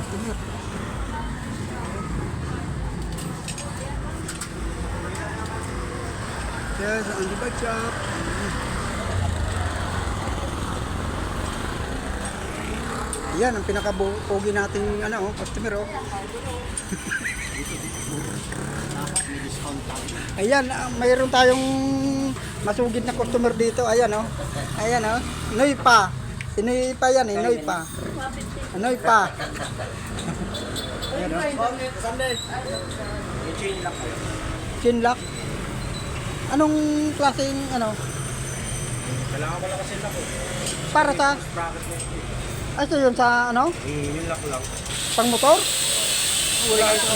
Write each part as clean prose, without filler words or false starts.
customer. Yes, on the bike shop. Yan ang pinaka-pogi nating ano, customer oh. Ayan, mayroon tayong masugid na customer dito. Ayan oh. Ayan oh. Noy pa. Si Noy pa yan eh, Noy pa. Noy pa. Ayan oh. Chinlock. Anong klaseng ano? Kailangan ko lang kasi lock eh. Para sa Bracket mo. ito yun sa ano? Yung lock lang. Pang motor? Wala ito.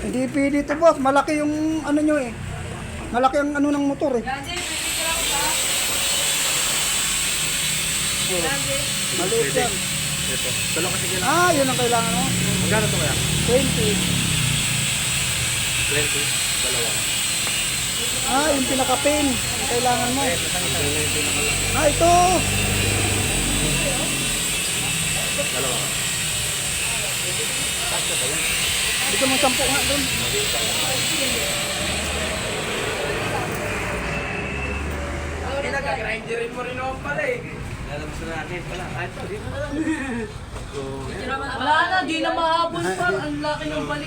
Hindi pwede ito boss, malaki yung ano nyo eh. Malaki ang ano ng motor eh. Maliit yan. Ito. Dalawa kasi yan. Ah, yun ang kailangan mo. Magkano ito kaya? 20. 20. Dalawa. Ah, yung pinaka-pin. Ang kailangan mo. Ah, ito. Dalawa. Dito mo 10 nga doon. Pinag-grinderin mo rin ako pala eh. Alam sa natin pala. Ito, dito na lang. Wala na, di na mahabol pa. Ang laki ng balik.